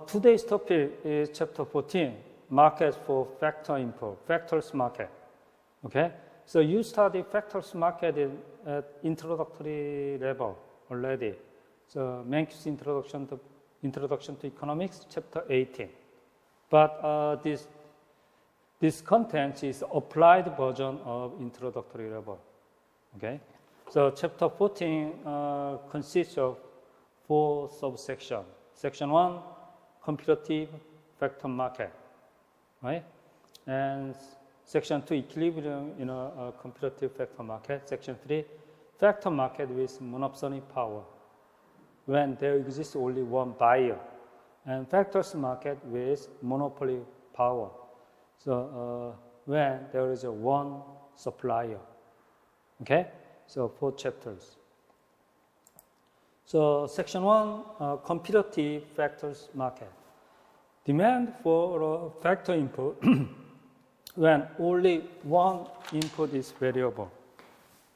Today's topic is chapter 14, markets for factor input, factors market. Okay, so you study factors market at introductory level already. So Chang-Soo introduction to economics, chapter 18. But this content is applied version of introductory level. Okay, so chapter 14 consists of 4 subsections. Section 1, competitive factor market, right? And section 2, equilibrium in a competitive factor market. Section 3, factor market with monopsony power, when there exists only one buyer. And factors market with monopoly power, so when there is one supplier. Okay, so 4 chapters. So section 1, competitive factors market. Demand for a factor input when only one input is variable.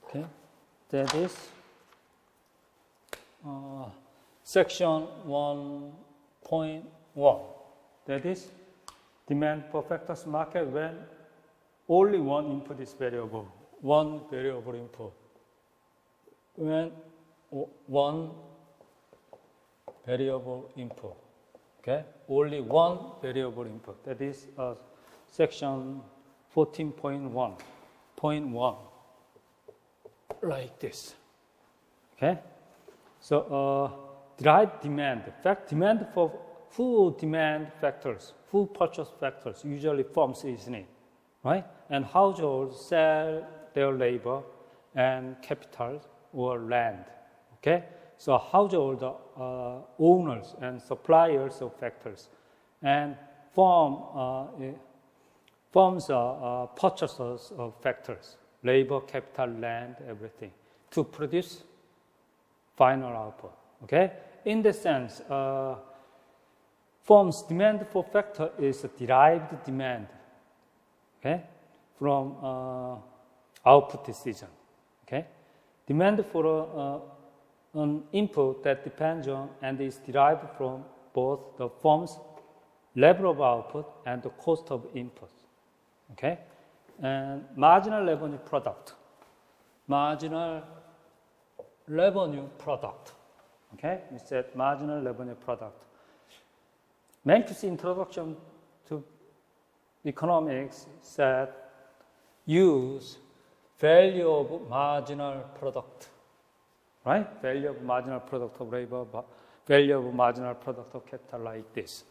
Okay, that is section 1.1. That is demand for factors market when only one input is variable. One variable input. When one variable input. Okay, only one variable input. That is section 14.1.1, like this. Okay, so derived demand. In fact, demand for who demand factors, who purchase factors, usually firms, isn't it? Right? And households sell their labor and capital or land. Okay, so household owners and suppliers of factors, and firms are purchasers of factors, labor, capital, land, everything, to produce final output. Okay, in this sense, firms' demand for factor is a derived demand. Okay, from output decision. Okay, demand for an input that depends on and is derived from both the firm's level of output and the cost of input. Okay, and marginal revenue product. Marginal revenue product. Okay, we said marginal revenue product. Chang-Soo introduction to economics said use value of marginal product. Right? Value of marginal product of labor, value of marginal product of capital, like this.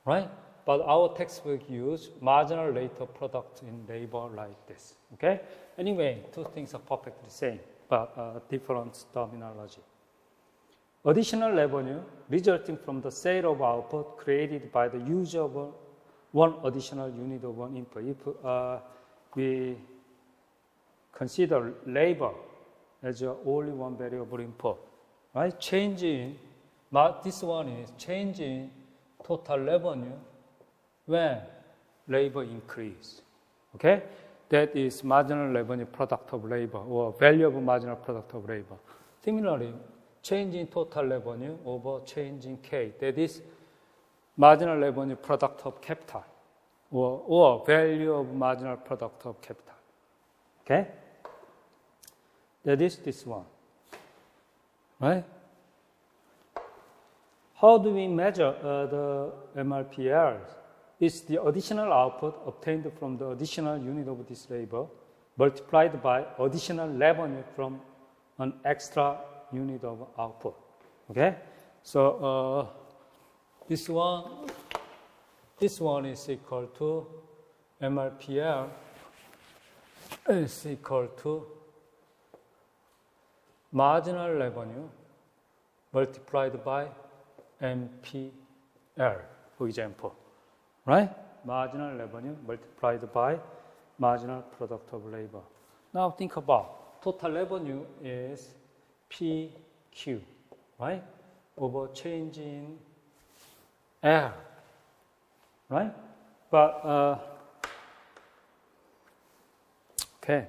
Right? But our textbook use marginal rate of product in labor, like this. Okay? Anyway, 2 things are perfectly the same, but different terminology. Additional revenue resulting from the sale of output created by the use of one additional unit of one input. If we consider labor as only one variable input, right? This one is changing total revenue when labor increase. Okay, that is marginal revenue product of labor, or value of marginal product of labor. Similarly, changing total revenue over changing K, that is marginal revenue product of capital, or value of marginal product of capital. Okay. That is this one, right? How do we measure the MRPL? It's the additional output obtained from the additional unit of this labor multiplied by additional revenue from an extra unit of output. Okay, so this one is equal to MRPL is equal to marginal revenue multiplied by MPL, for example, right? Marginal revenue multiplied by marginal product of labor. Now think about total revenue is PQ, right? Over change in L, right? But, okay.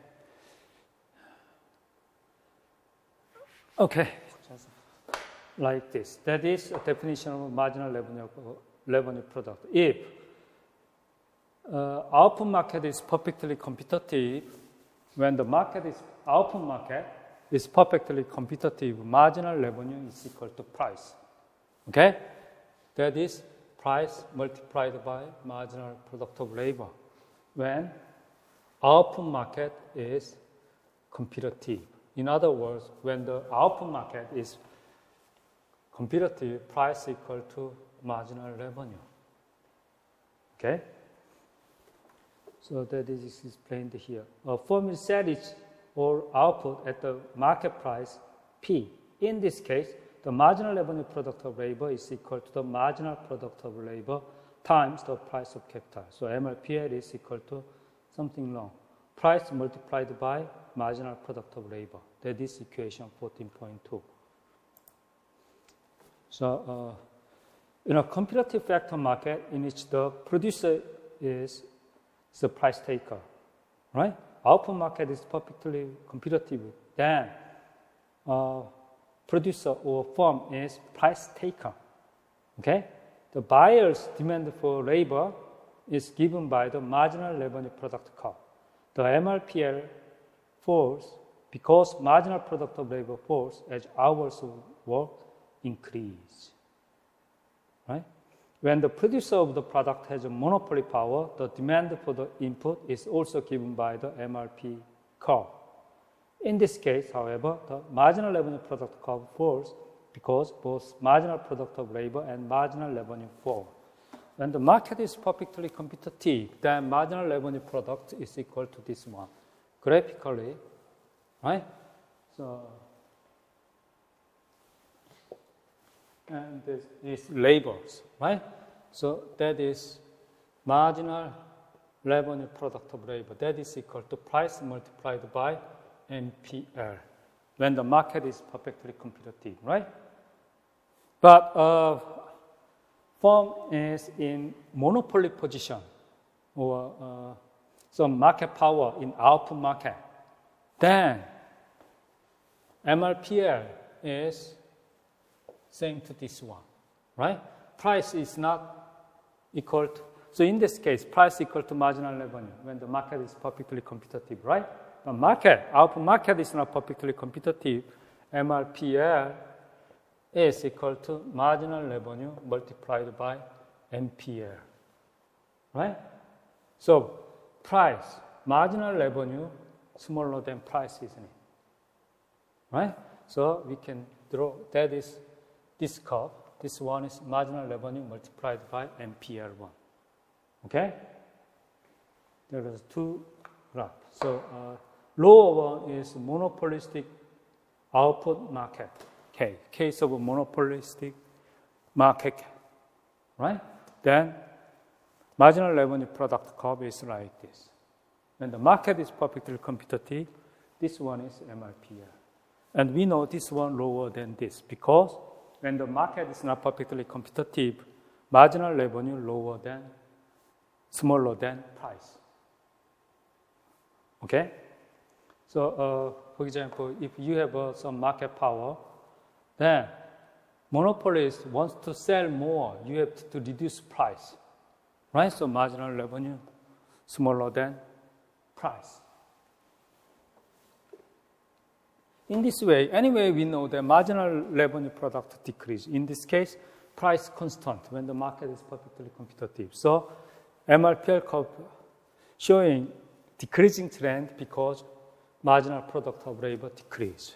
Okay. like this. That is a definition of marginal revenue product. If output market is perfectly competitive, when the output market is perfectly competitive, marginal revenue is equal to price. Okay? That is price multiplied by marginal product of labor. When output market is competitive. In other words, when the output market is competitive, price equal to marginal revenue. Okay? So that is explained here. A firm is sells or output at the market price P. In this case, the marginal revenue product of labor is equal to the marginal product of labor times the price of capital. So MLPL is equal to something long. Price multiplied by marginal product of labor. That is equation 14.2. So in a competitive factor market in which the producer is the price taker, right? Output market is perfectly competitive. Then producer or firm is price taker. Okay? The buyer's demand for labor is given by the marginal revenue product curve. The MRPL falls because marginal product of labor falls as hours of work increase. Right? When the producer of the product has a monopoly power, the demand for the input is also given by the MRP curve. In this case, however, the marginal revenue product curve falls because both marginal product of labor and marginal revenue fall. When the market is perfectly competitive, then marginal revenue product is equal to this one. Graphically, right? So, and this is labors, right? So that is marginal revenue product of labor. That is equal to price multiplied by MPL when the market is perfectly competitive, right? But firm is in monopoly position or some market power in output market, then MRPL is same to this one, right? Price is not equal to, so in this case, price equal to marginal revenue when the market is perfectly competitive, right? The output market is not perfectly competitive. MRPL is equal to marginal revenue multiplied by MPL, right? So price, marginal revenue smaller than price, isn't it? Right? So we can draw, that is this curve. This one is marginal revenue multiplied by MPL1. Okay? There are two graphs. So lower one is monopolistic output market. K. Case of a monopolistic market. Right? Then marginal revenue product curve is like this. When the market is perfectly competitive, this one is MRPL. And we know this one lower than this because when the market is not perfectly competitive, marginal revenue smaller than price. Okay? So, for example, if you have some market power, then monopolist wants to sell more, you have to reduce price. Right? So marginal revenue smaller than price. In this way, anyway, we know that marginal revenue product decrease. In this case, price constant when the market is perfectly competitive. So MRPL curve showing decreasing trend because marginal product of labor decrease.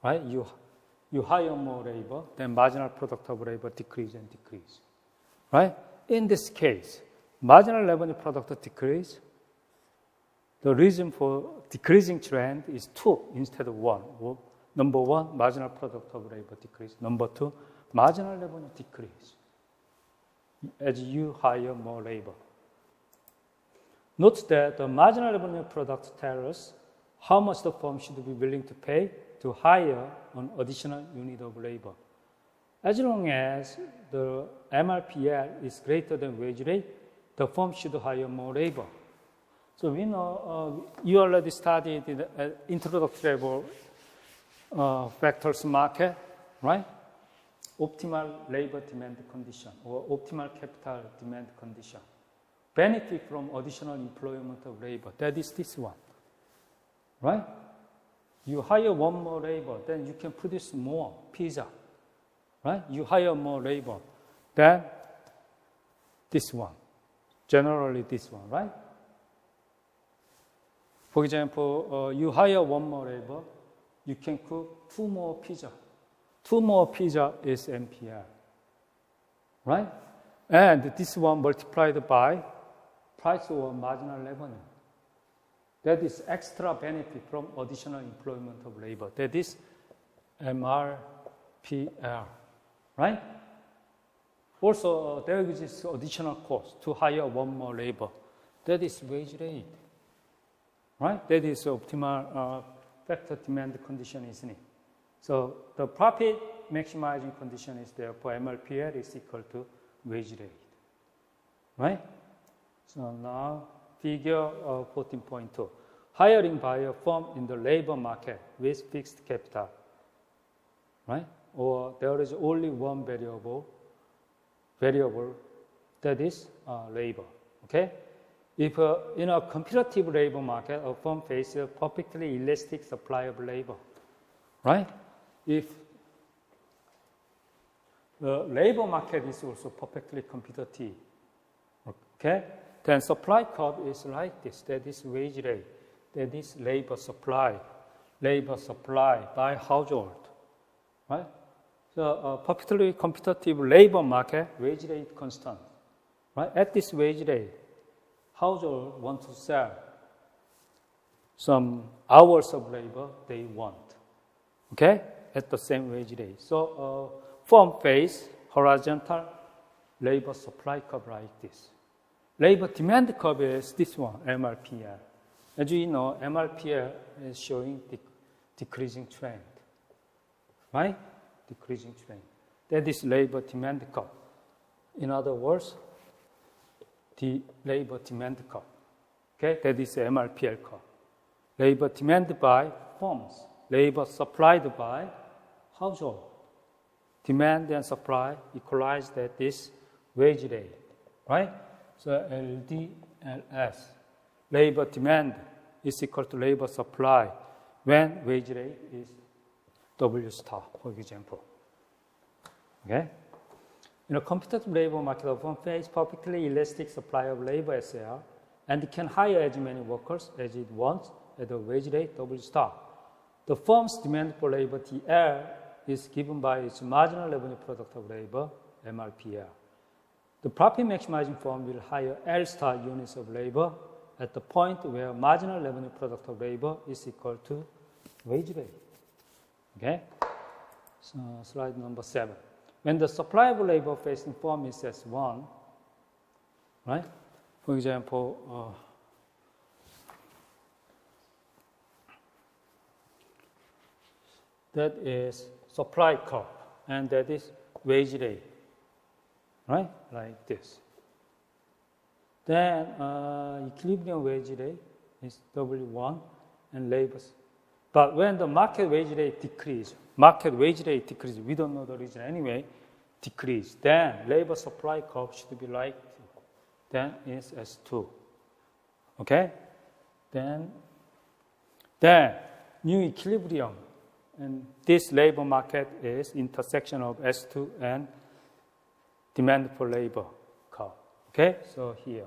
Right? You hire more labor, then marginal product of labor decrease and decrease. Right? In this case, marginal revenue product decrease. The reason for decreasing trend is 2 instead of 1. Number 1, marginal product of labor decrease. Number 2, marginal revenue decrease as you hire more labor. Note that the marginal revenue product tells us how much the firm should be willing to pay to hire an additional unit of labor. As long as the MRPL is greater than wage rate, the firm should hire more labor. So we know you already studied the introductory level factors market, right? optimal labor demand condition or optimal capital demand condition. Benefit from additional employment of labor. That is this one, right? You hire one more labor, then you can produce more pizza, right? You hire more labor, then this one, generally this one, right? For example, you hire one more labor, you can cook two more pizza. Two more pizza is MPL, right? And this one multiplied by price or marginal revenue. That is extra benefit from additional employment of labor. That is MRPL, right? Also, there is additional cost to hire one more labor. That is wage rate, right? That is optimal factor demand condition, isn't it? So the profit maximizing condition is therefore MRPL is equal to wage rate, right? So now figure 14.2. Hiring by a firm in the labor market with fixed capital, right? Or there is only one variable that is labor, okay? If in a competitive labor market, a firm faces a perfectly elastic supply of labor, right? If the labor market is also perfectly competitive, okay, then supply curve is like this. That is wage rate. That is labor supply by household, right? So a perfectly competitive labor market, wage rate constant, right? At this wage rate, household want to sell some hours of labor they want, okay, at the same wage rate. So firm face horizontal labor supply curve like this. Labor demand curve is this one, MRPL. As you know, MRPL is showing decreasing trend, right? Decreasing trend. That is labor demand curve. In other words, the labor demand curve. Okay, that is MRPL curve. Labor demand by firms, labor supplied by household. Demand and supply equalized at this wage rate, right? So LDLS, labor demand is equal to labor supply when wage rate is W star, for example. Okay? In a competitive labor market, a firm faces perfectly elastic supply of labor SL and it can hire as many workers as it wants at a wage rate W star. The firm's demand for labor TL is given by its marginal revenue product of labor, MRPL. The profit maximizing firm will hire L star units of labor at the point where marginal revenue product of labor is equal to wage rate. Okay? So slide number 7. When the supply of labor facing firm is S1, right? For example, that is supply curve, and that is wage rate, right? Like this. Then equilibrium wage rate is W1 and labor. But when the market wage rate decreases, we don't know the reason anyway, decrease, then labor supply curve should be like, then is S2. Okay? Then new equilibrium, and this labor market is intersection of S2 and demand for labor curve. Okay? So here,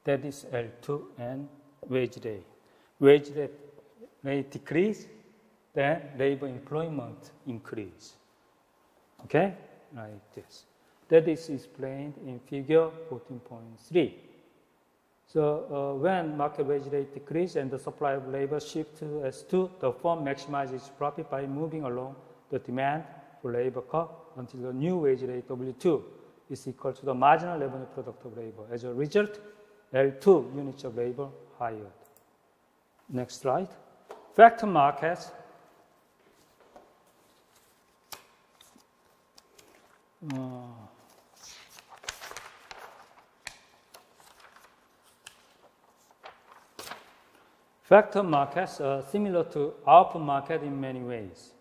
that is L2 and wage rate. Wage rate may decrease, then labor employment increase. Okay? Like this. That is explained in figure 14.3. So when market wage rate decreases and the supply of labor shifts to S2, the firm maximizes its profit by moving along the demand for labor curve until the new wage rate W2 is equal to the marginal revenue product of labor. As a result, L2 units of labor hired. Next slide. Factor markets. Factor markets are similar to output market in many ways.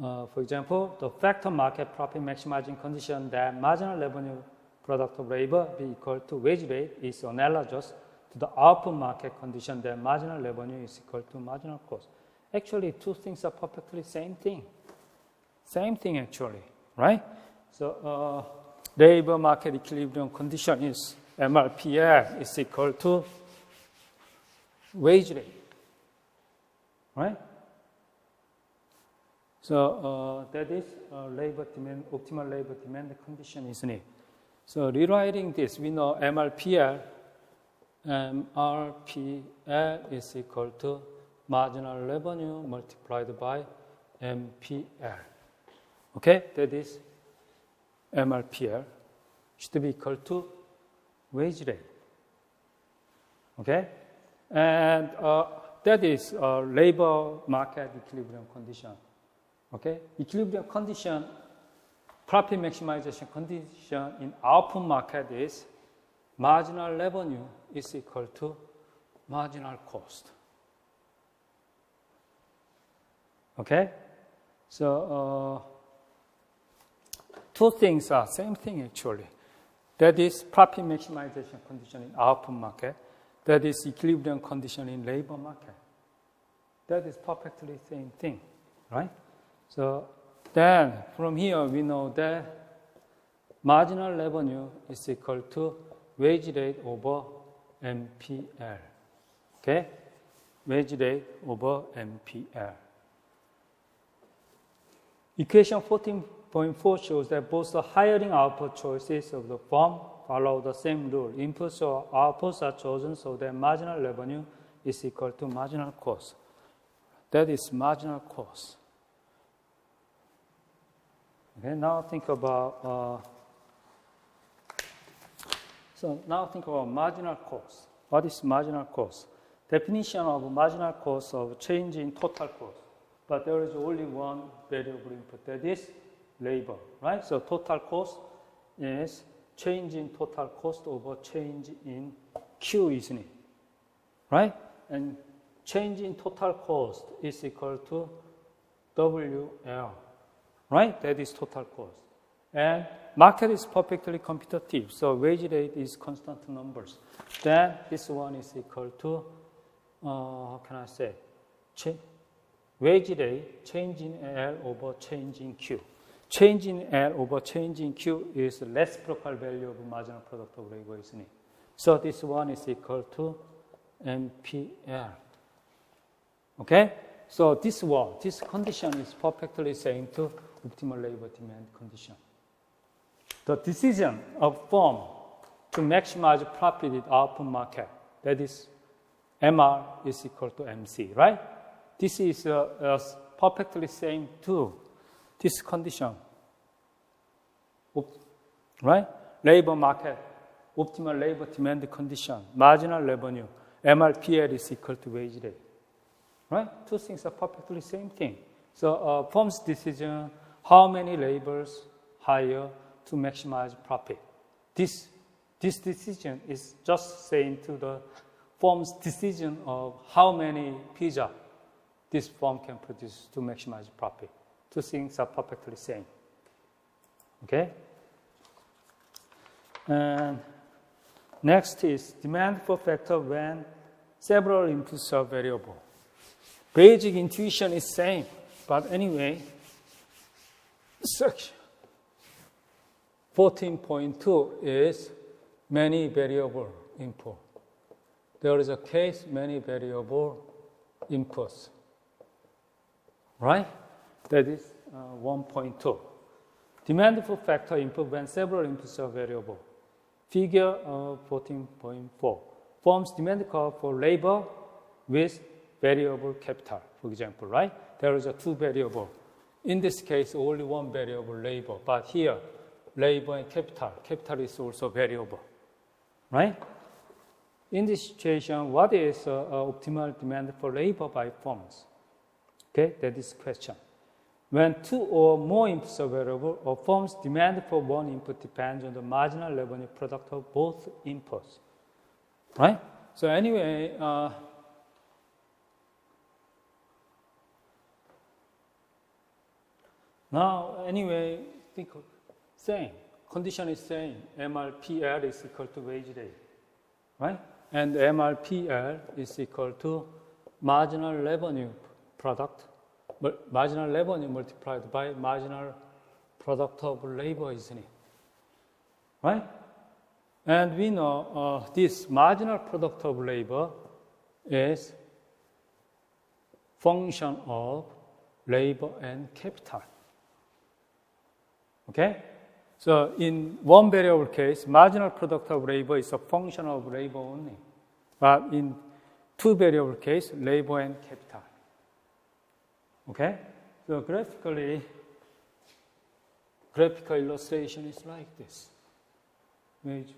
For example, the factor market profit maximizing condition that marginal revenue product of labor be equal to wage rate is analogous to the output market condition that marginal revenue is equal to marginal cost. Actually, two things are perfectly same thing. Same thing actually, right? So labor market equilibrium condition is MRPL is equal to wage rate, right? So that is labor demand, optimal labor demand condition, isn't it? So rewriting this, we know MRPL is equal to marginal revenue multiplied by MPL. Okay, that is MRPL should be equal to wage rate. Okay, and that is labor market equilibrium condition. Okay, equilibrium condition, profit maximization condition in output market is marginal revenue is equal to marginal cost. Okay, so two things are same thing actually. That is profit maximization condition in output market. That is equilibrium condition in labor market. That is perfectly same thing, right? So then from here we know that marginal revenue is equal to wage rate over MPL. Okay? Wage rate over MPL. Equation 14.4 shows that both the hiring output choices of the firm follow the same rule. Inputs or outputs are chosen so that marginal revenue is equal to marginal cost. That is marginal cost. Okay, now think about marginal cost. What is marginal cost? Definition of marginal cost of change in total cost. But there is only one variable input, that is labor, right? So total cost is change in total cost over change in Q, isn't it? Right? And change in total cost is equal to WL. Right? That is total cost. And market is perfectly competitive, so wage rate is constant numbers. Then this one is equal to, how can I say? Wage rate, change in L over change in Q. Change in L over change in Q is the reciprocal value of marginal product of labor, isn't it? So this one is equal to MPL. Okay? So this condition is perfectly same to optimal labor demand condition. The decision of firm to maximize profit in output market, that is MR is equal to MC, right? This is perfectly same to this condition, right? Labor market, optimal labor demand condition, marginal revenue, MRPL is equal to wage rate, right? Two things are perfectly same thing. So firm's decision, how many laborers hire to maximize profit. This decision is just saying to the firm's decision of how many pizza this firm can produce to maximize profit. Two things are perfectly same. Okay? And next is demand for factor when several inputs are variable. Basic intuition is same, but anyway, section 14.2 is many variable input. There is a case many variable inputs, right? That is 1.2. Demand for factor input when several inputs are variable. Figure 14.4. Firms demand curve for labor with variable capital, for example, right? There is a two variable. In this case, only one variable, labor. But here, labor and capital. Capital is also variable, right? In this situation, what is optimal demand for labor by firms? Okay, that is the question. When two or more inputs are variable, a firm's demand for one input depends on the marginal revenue product of both inputs, right? So anyway, Now, anyway, think same. Condition is same. MRPL is equal to wage rate, right? And MRPL is equal to marginal revenue product, marginal revenue multiplied by marginal product of labor, isn't it? Right? And we know this marginal product of labor is function of labor and capital. Okay? So in one variable case, marginal product of labor is a function of labor only. But in two variable case, labor and capital. Okay? So graphical illustration is like this. Wage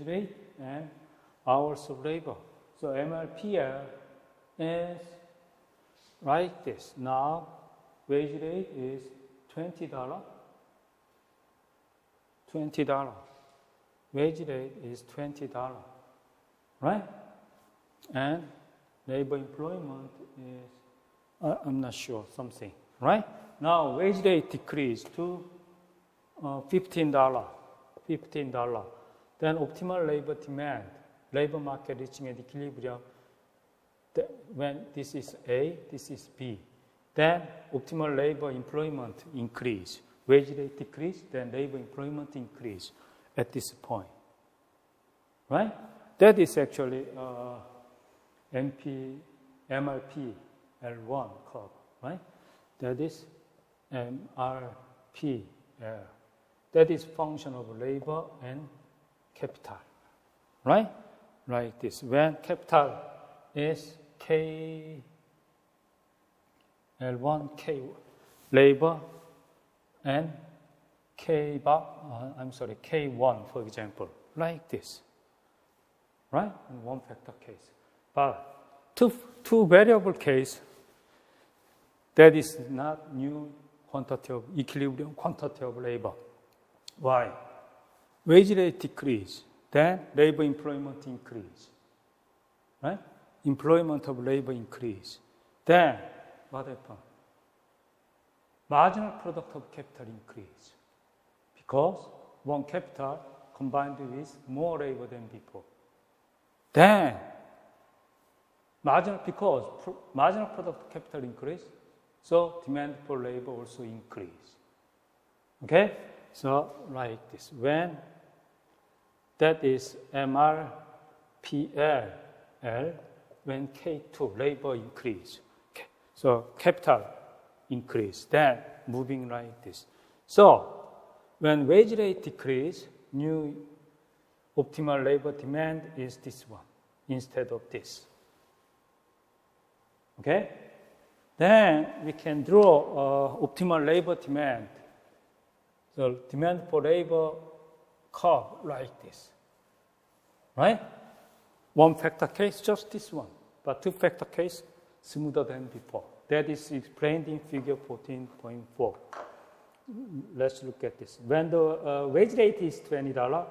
rate and hours of labor. So MRPL is like this. Now, wage rate is $20. Wage rate is $20, right? And labor employment is, I'm not sure, something, right? Now, wage rate decreased to $15. Then optimal labor demand, labor market reaching an equilibrium. When this is A, this is B. Then optimal labor employment increase. Wage rate decrease, then labor employment increase at this point. Right? That is actually MRP L1 curve, right? That is MRPL. That is function of labor and capital, right? Like this. When capital is K, L1, K, labor, and K1, for example, like this, right? In one factor case. But two variable case, that is not new quantity of equilibrium quantity of labor. Why? Wage rate decrease, then labor employment increase, right? Employment of labor increase. Then what happened? Marginal product of capital increase because one capital combined with more labor than before. Then marginal product of capital increase, so demand for labor also increase. Okay? So like this. When that is MRPL, when K2, labor increase. Okay. So capital increase, then moving like this. So when wage rate decrease, new optimal labor demand is this one instead of this. Okay? Then we can draw optimal labor demand. So demand for labor curve like this. Right? One factor case, just this one. But two factor case, smoother than before. That is explained in figure 14.4. Let's look at this. When the wage rate is $20,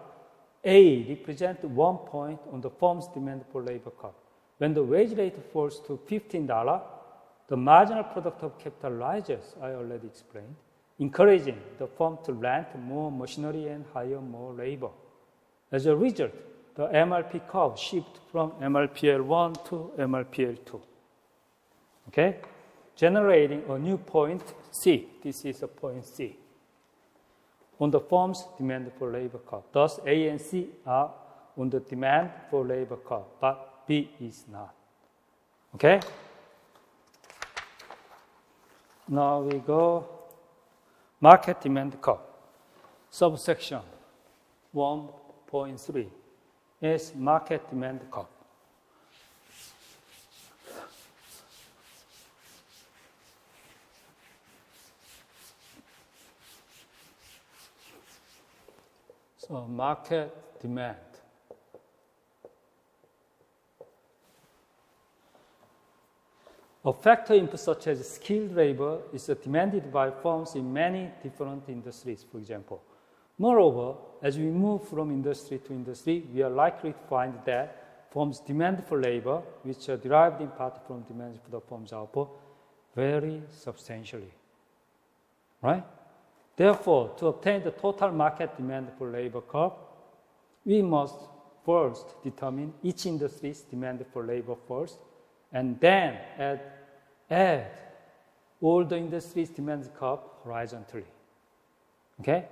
A represents 1 point on the firm's demand for labor curve. When the wage rate falls to $15, the marginal product of capital rises, I already explained, encouraging the firm to rent more machinery and hire more labor. As a result, the MRP curve shifts from MRPL1 to MRPL2. Okay? Generating a new point C. This is a point C on the firm's demand for labor curve. Thus, A and C are on the demand for labor curve, but B is not. Okay? Now we go market demand curve. Subsection 1.3 is market demand curve. So market demand. A factor input such as skilled labor is demanded by firms in many different industries, for example. Moreover, as we move from industry to industry, we are likely to find that firms' demand for labor, which are derived in part from demand for the firm's output, vary substantially. Right? Therefore, to obtain the total market demand for labor curve, we must first determine each industry's demand for labor first, and then add all the industry's demand curve horizontally. Okay?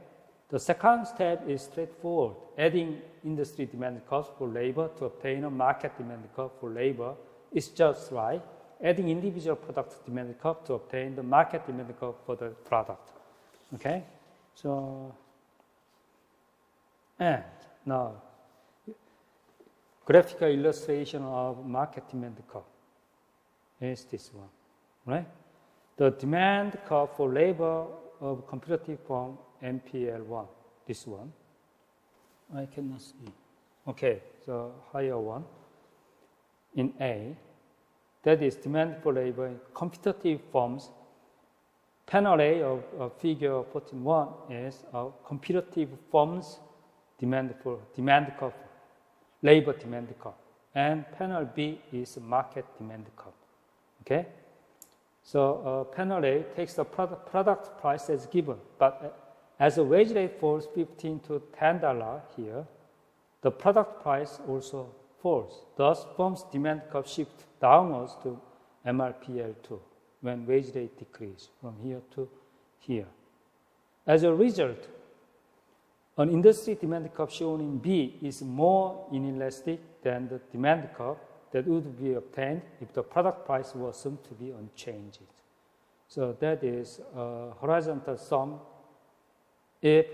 The second step is straightforward. Adding industry demand curves for labor to obtain a market demand curve for labor is just right. Adding individual product demand curve to obtain the market demand curve for the product. Okay? So, and now, graphical illustration of market demand curve is this one, right? The demand curve for labor of computative form MPL1, this one. I cannot see. Okay, so higher one in A, that is demand for labor in computative forms. Panel A of figure 14.1 is computative forms demand curve, labor demand curve, and panel B is market demand curve. Okay, so panel A takes the product price as given, but as the wage rate falls $15 to $10 here, the product price also falls. Thus, firm's demand curve shifts downwards to MRPL2 when wage rate decreases from here to here. As a result, an industry demand curve shown in B is more inelastic than the demand curve that would be obtained if the product price was assumed to be unchanged. So that is a horizontal sum if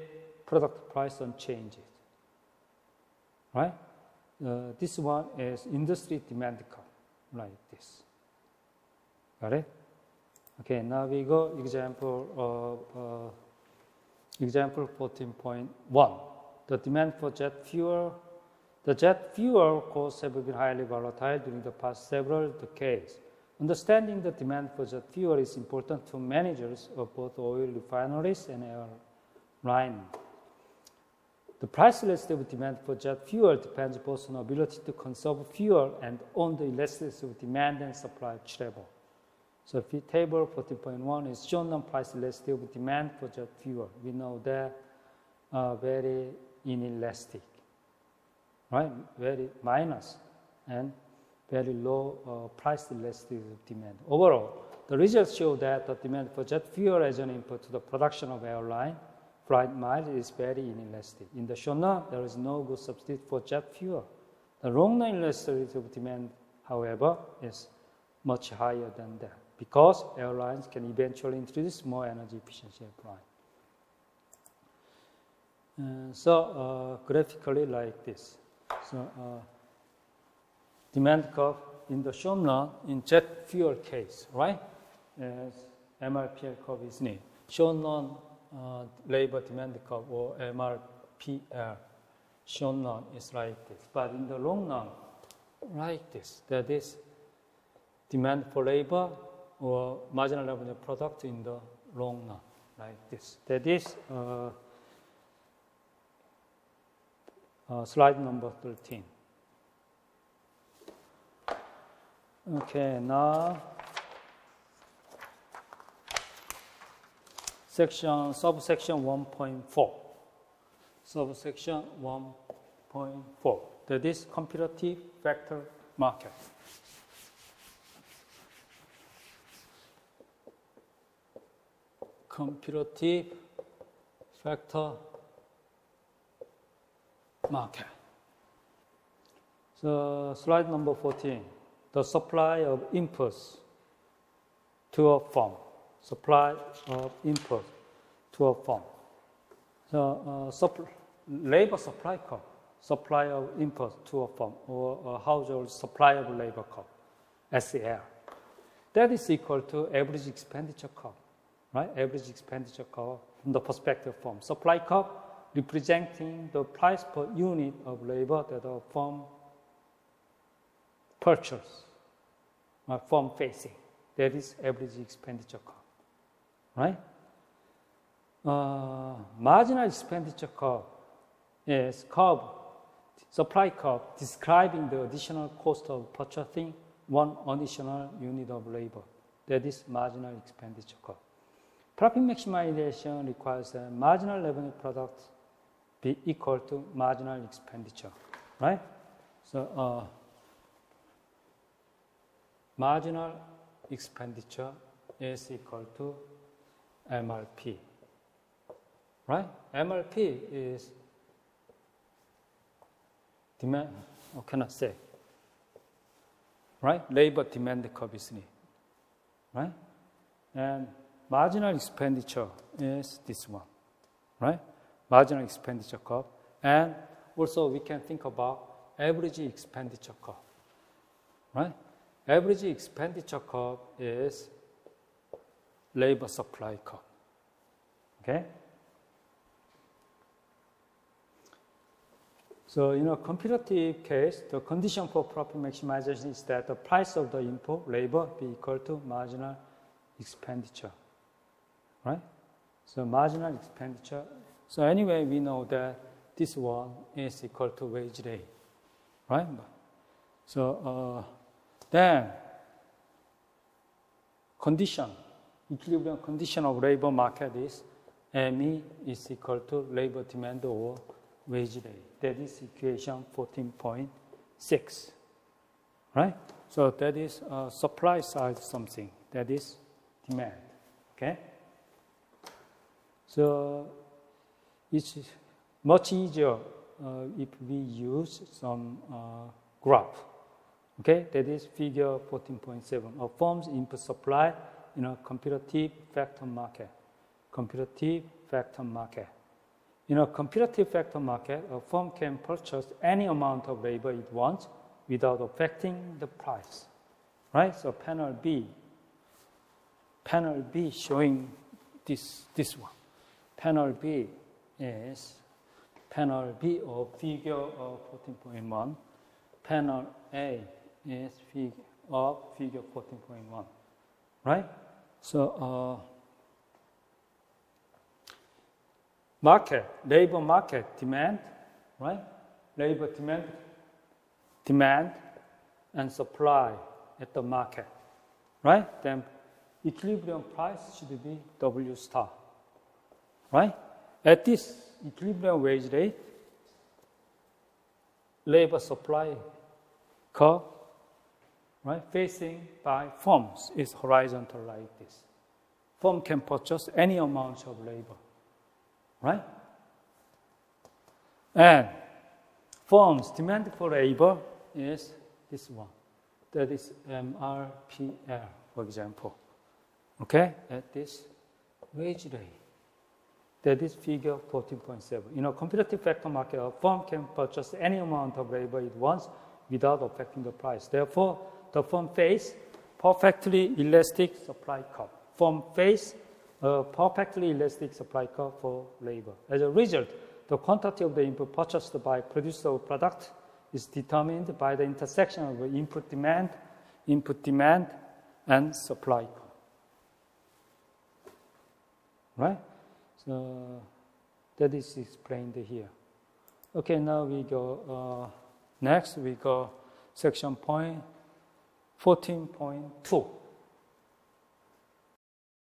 product price unchanged. Right? This one is industry demand curve, like this. Got it? Okay, now we go example 14.1. The demand for jet fuel. The jet fuel costs have been highly volatile during the past several decades. Understanding the demand for jet fuel is important to managers of both oil refineries and airline. The price elasticity of demand for jet fuel depends both on ability to conserve fuel and on the elasticity of demand and supply travel. So table 14.1 is shown on price elasticity of demand for jet fuel. We know that very inelastic, right? Very minus and very low price elasticity of demand. Overall, the results show that the demand for jet fuel as an input to the production of airline flight miles is very inelastic. In the short run, there is no good substitute for jet fuel. The long run elasticity of demand, however, is much higher than that because airlines can eventually introduce more energy efficiency airline. So graphically like this. So demand curve in the short run in jet fuel case, right? As MRPL curve is needed. Short run labor demand curve or MRPL short run is like this. But in the long run, like this. That is demand for labor or marginal revenue product in the long run, like this. That is slide number 13. Okay, now subsection 1.4. Subsection 1.4. That is comparative factor market. Comparative factor market. So slide number 14. The supply of inputs to a firm. Supply of input to a firm. So labor supply curve. Supply of input to a firm or a household supply of labor curve, SAL. That is equal to average expenditure curve, right? Average expenditure curve from the perspective of firm. Supply curve representing the price per unit of labor that a firm purchase, firm facing. That is average expenditure curve, right? Marginal expenditure curve is supply curve describing the additional cost of purchasing one additional unit of labor. That is marginal expenditure curve. profit maximization requires a marginal revenue product be equal to marginal expenditure, right? So marginal expenditure is equal to MRP, right? MRP is demand, or cannot say, right? Labor demand curve is need, right? And marginal expenditure is this one, right? Marginal expenditure curve. And also we can think about average expenditure curve, right? Average expenditure curve is labor supply curve, okay? So in a competitive case, the condition for profit maximization is that the price of the input, labor, be equal to marginal expenditure, right? So marginal expenditure. So anyway, we know that this one is equal to wage rate, right? So then condition, equilibrium condition of labor market is ME is equal to labor demand over wage rate. That is equation 14.6, right? So that is supply side something. That is demand, okay? So it's much easier if we use some graph, okay? That is figure 14.7. A firm's input supply in a competitive factor market. Competitive factor market. In a competitive factor market, a firm can purchase any amount of labor it wants without affecting the price, right? So panel B showing this one. Panel B is panel B of figure of 14.1. Panel A is figure of figure 14.1, right? So market, labor market demand, right? Labor demand and supply at the market, right? Then equilibrium price should be W star, right? At this equilibrium wage rate, labor supply curve, right, facing by firms is horizontal like this. Firm can purchase any amount of labor, right? And firms' demand for labor is this one. That is MRPL, for example. Okay? At this wage rate. That is figure 14.7. In a competitive factor market, a firm can purchase any amount of labor it wants without affecting the price. Therefore, the firm faces perfectly elastic supply curve. Firm face a perfectly elastic supply curve for labor. As a result, the quantity of the input purchased by producer of product is determined by the intersection of input demand, and supply curve. Right? So that is explained here. Okay, now we go, next we go section point 14.2.